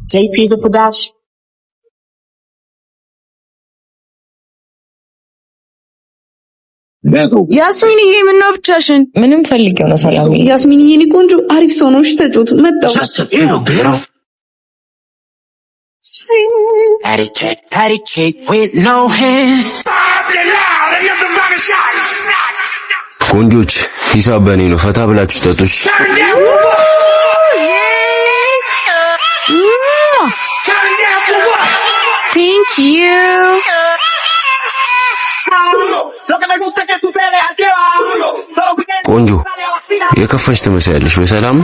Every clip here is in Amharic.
JP's a production. ያስሚንዬ ምን ነው ብቻሽን? ምንም ፈልጌው ነው ሰላም። ያስሚንዬ እኔ ቆንጆ አሪፍ ሰው ነው። እሺ ተጮቱ መጣው። Patty cake with no hands. ቆንጆች ሂሳብ በእኔ ነው። ፈታ ብላችሁ ጠጡሽ። Thank you. ቆንጆ የከፋሽ ትመስያለሽ። በሰላም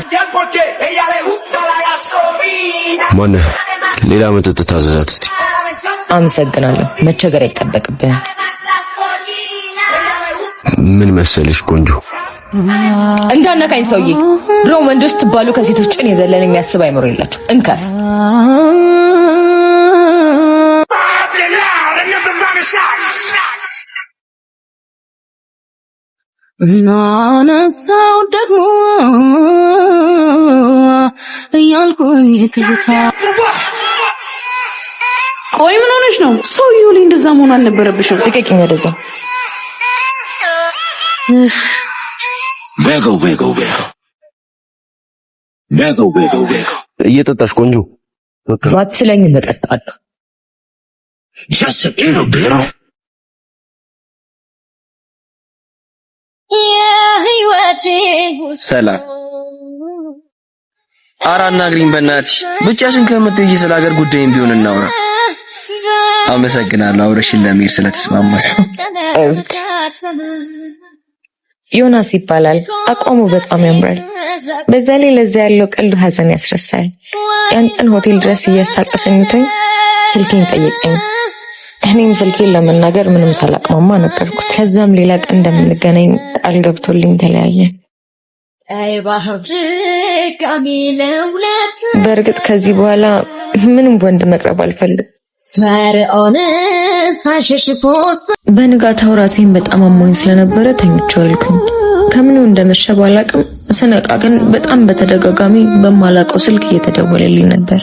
ማነህ? ሌላ መጠጥ ታዘዛት እስቲ። አመሰግናለሁ። መቸገር አይጠበቅብህም። ምን መሰለሽ ቆንጆ፣ እንዳነካኝ ሰውዬ። ድሮም ወንዶች ትባሉ ከሴቶች ጭን የዘለለ የሚያስብ አይምሮ የላችሁ። እንከፍ ናነሳው ደግሞ እያልኩኝ ትዝታ። ቆይ ምን ሆነሽ ነው? ሰውዬው ላይ እንደዛ መሆን አልነበረብሽም። ልቀቂኝ ወደዛ። እየጠጣሽ ቆንጆ ባትለኝ እጠጣለሁ። ሰላም አናግሪኝ በእናትሽ። ብቻሽን ከምትሄጂ ስለ ሀገር ጉዳይም ቢሆን እናውራ። አመሰግናለሁ አብረሽን ለመሄድ ስለተስማማሽ። ዮናስ ይባላል። አቋሙ በጣም ያምራል። በዛ ላይ ለዛ ያለው ቀልዱ ሀዘን ያስረሳል። ያን ቀን ሆቴል ድረስ እያሳቀሰኝቶኝ ስልኬን ጠየቀኝ። እኔም ስልኬን ለመናገር ምንም ሳላቅማማ ነገርኩት። ከዛም ሌላ ቀን እንደምንገናኝ ቃል ገብቶልኝ ተለያየ። በእርግጥ ከዚህ በኋላ ምንም ወንድ መቅረብ አልፈልግም። በንጋታው ራሴን በጣም አሞኝ ስለነበረ ተኝቼው አልኩኝ። ከምኑ እንደመሸ ባላቅም ስነቃ ግን በጣም በተደጋጋሚ በማላቀው ስልክ እየተደወለልኝ ነበር።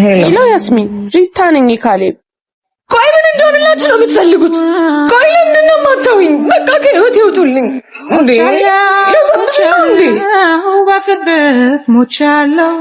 ሄሎ ያስሚን፣ ሪታ ነኝ ካሌብ። ቆይ ምን እንደሆነላችሁ ነው የምትፈልጉት? ቆይ ለምንድን ነው የማታውኝ? በቃ ከህይወት ይውጡልኝ እንዴ! ለሰምቻለሁ እንዴ! በፍቅር ሞቻለሁ።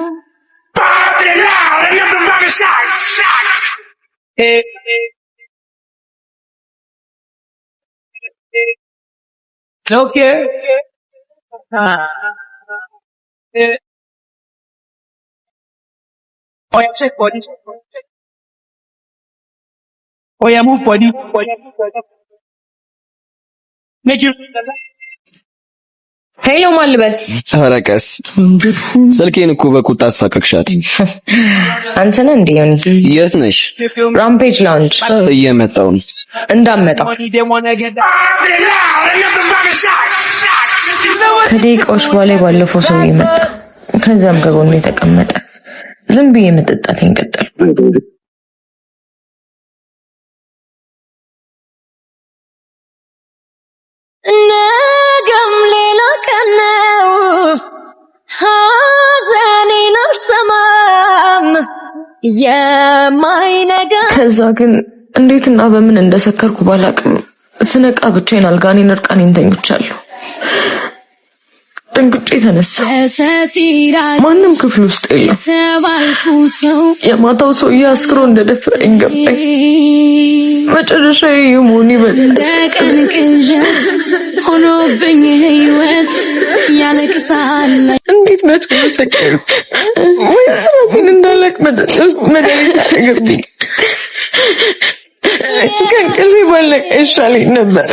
Oya move body. Make you. ሄሎ ማልበል። ኧረ ቀስ ስልኬን እኮ በቁጣ ተሳቀቅሻት። አንተ ነህ እንዴ? የት ነሽ? ራምፔጅ ላውንጅ እየመጣሁ ነው። እንዳመጣው ከደቂቃዎች በኋላ ባለፈው ሰው ይመጣ። ከዛም ከጎኑ የተቀመጠ ዝም ብዬ መጠጣቴን ቀጠልኩ። ነገም ሌላ ቀን ነው፣ ሐዘኔን አልሰማም የማይነጋ። ከዛ ግን እንዴትና በምን እንደሰከርኩ ባላቅም ስነቃ ብቻዬን አልጋኔን እርቃኔን ተኝቻለሁ። ደንግጬ ተነሳ። ማንም ክፍል ውስጥ የለም። የማታው ሰውዬ አስክሮ እንደደፈረኝ ገባኝ። መጨረሻ የሞኒ በቀን ቅዠት ሆኖብኝ ህይወት ያለቅሳል። እንዴት መጥቶ ሰከር ወይስ ራሴን እንዳለቅ መጠጥ ውስጥ መድኃኒት አደረገብኝ። ከእንቅልፌ ባለቀ ይሻለኝ ነበር።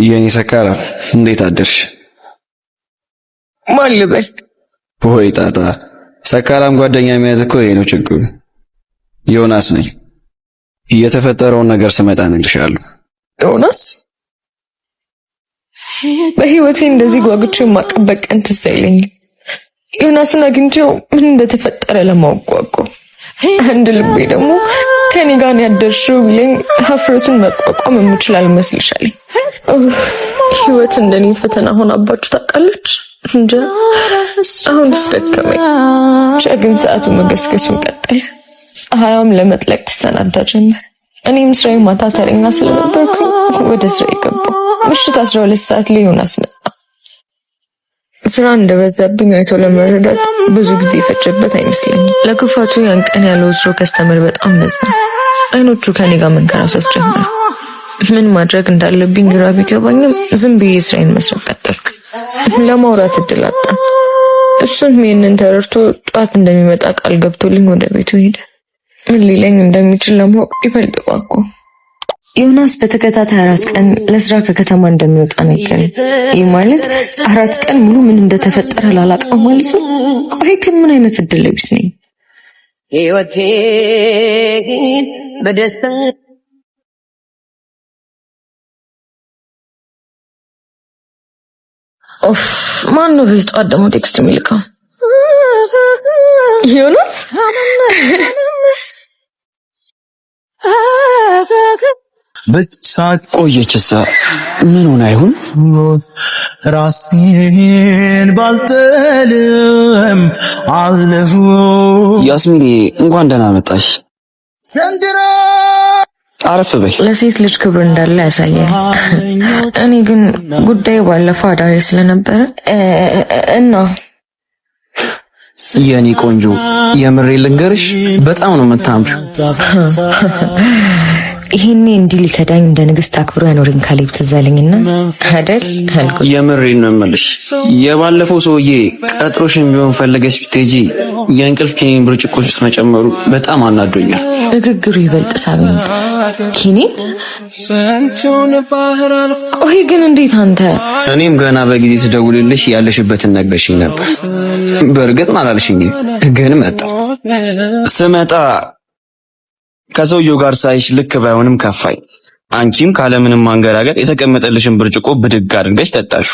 የኔ ሰካራ እንዴት አደርሽ? ማን ልበል? ወይ ጣጣ፣ ሰካራም ጓደኛ መያዝ እኮ ይሄ ነው ችግሩ። ዮናስ ነኝ። የተፈጠረውን ነገር ስመጣ እነግርሻለሁ። ዮናስ? በህይወቴ እንደዚህ ጓጉቼ የማቀበት ቀን ትዝ አይለኝም። ዮናስን አግኝቼው ምን እንደተፈጠረ ለማወቅ ጓጓሁ። አንድ ልቤ ደግሞ ከኔ ጋር ያደርሽው ቢለኝ ሀፍረቱን መቋቋም የምችል አልመስልሻለኝ። ህይወት እንደኔ ፈተና ሆናባችሁ ታውቃለች እንጂ አሁንስ ደከመኝ። ብቻ ግን ሰዓቱ መገስገሱን ቀጠለ። ፀሐያም ለመጥለቅ ተሰናዳ ጀመር። እኔም ስራዬ ማታ ተረኛ ስለነበርኩ ወደ ስራዬ ገባሁ። ምሽት 12 ሰዓት ላይ ዮናስ መጣ። ስራ እንደበዛብኝ አይቶ ለመረዳት ብዙ ጊዜ ፈጀበት አይመስለኝም። ለክፋቱ ያን ቀን ያለው ወትሮ ከስተመር በጣም በዛ። አይኖቹ ከኔ ጋር መንከራተት ጀመሩ። ምን ማድረግ እንዳለብኝ ግራ ቢገባኝም ዝም ብዬ ስራዬን መስራት ቀጠልኩ። ለማውራት እድል አጣን። እሱም ይሄንን ተረድቶ ጧት እንደሚመጣ ቃል ገብቶልኝ ወደ ቤቱ ሄደ። ምን ሊለኝ እንደሚችል ለማወቅ ይፈልጥ ቋቋ። ዮናስ በተከታታይ 4 ቀን ለስራ ከከተማ እንደሚወጣ ነገር። ይህ ማለት 4 ቀን ሙሉ ምን እንደተፈጠረ ላላውቀው ማለት ነው። ቆይ ምን አይነት እድል ቢስ ነኝ? ህይወቴ በደስታ ኦፍ ማን ነው በዚህ ጠዋት ደግሞ ቴክስት የሚልከው? ዮናስ ቆየች። እዛ ምን ሆነ አይሁን? ራሴን ባልጥልም አለሁ። ያስሚኔ እንኳን ደህና መጣሽ። አረፍ በይ። ለሴት ልጅ ክብር እንዳለ ያሳያል። እኔ ግን ጉዳዩ ባለፈው አዳሪ ስለነበረ እና የኔ ቆንጆ የምሬ ልንገርሽ በጣም ነው የምታምሪው። ይሄኔ እንዲህ ሊከዳኝ እንደ ንግስት አክብሮ ያኖረኝ ካሌብ ትዝ አለኝና አይደል አልኩት። የምሬን ነው የምልሽ። የባለፈው ሰውዬ ቀጥሮሽን ቢሆን ፈለገሽ ብትሄጂ የእንቅልፍ ኪኒን ብርጭቆሽ ውስጥ መጨመሩ በጣም አናዶኛል። ንግግሩ ይበልጥ ሳበኝ። ኪኒን? ቆይ ግን እንዴት አንተ? እኔም ገና በጊዜ ስደውልልሽ ያለሽበትን ነግረሽኝ ነበር። በእርግጥ አላልሽኝም፣ ግን ስመጣ ከሰውየው ጋር ሳይሽ ልክ ባይሆንም ከፋኝ። አንቺም ካለምንም ማንገራገር የተቀመጠልሽን ብርጭቆ ብድግ አድርገሽ ጠጣሹ።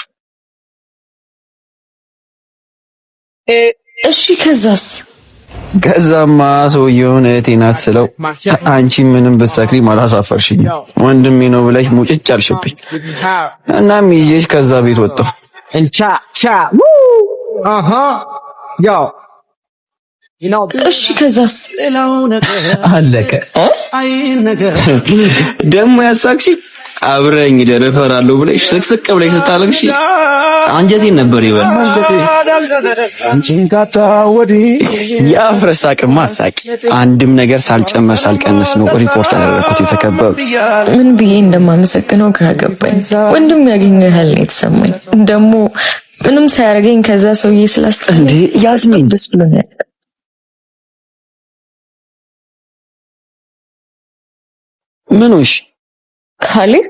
እሺ ከዛስ? ከዛማ ሰውየውን እህቴ ናት ስለው አንቺ ምንም ብትሰክሪ አላሳፈርሽኝ፣ ወንድሜ ነው ብለሽ ሙጭጭ አልሽብኝ። እናም ይዤሽ ከዛ ቤት ወጣሁ። እሺ ከዛስ? አለቀ። ደግሞ ያሳቅሽ አብረኝ ደረፈራለሁ ብለሽ ስቅስቅ ብለሽ ስታለቅሽ አንጀቴን ነበር ይበል። የአፍረስ ሳቅማ አሳቂ። አንድም ነገር ሳልጨመር ሳልቀንስ ነው ሪፖርት ያደረኩት። የተከበሩ ምን ብዬ እንደማመሰግነው ግራ ገባኝ። ወንድም ያገኘው ያህል ነው የተሰማኝ። ደግሞ ምንም ሳያደርገኝ ከዛ ሰውዬ ስላስጠላ እንዴ ያስሚን ደስ ብሎኛል። ምንሽ ካሌብ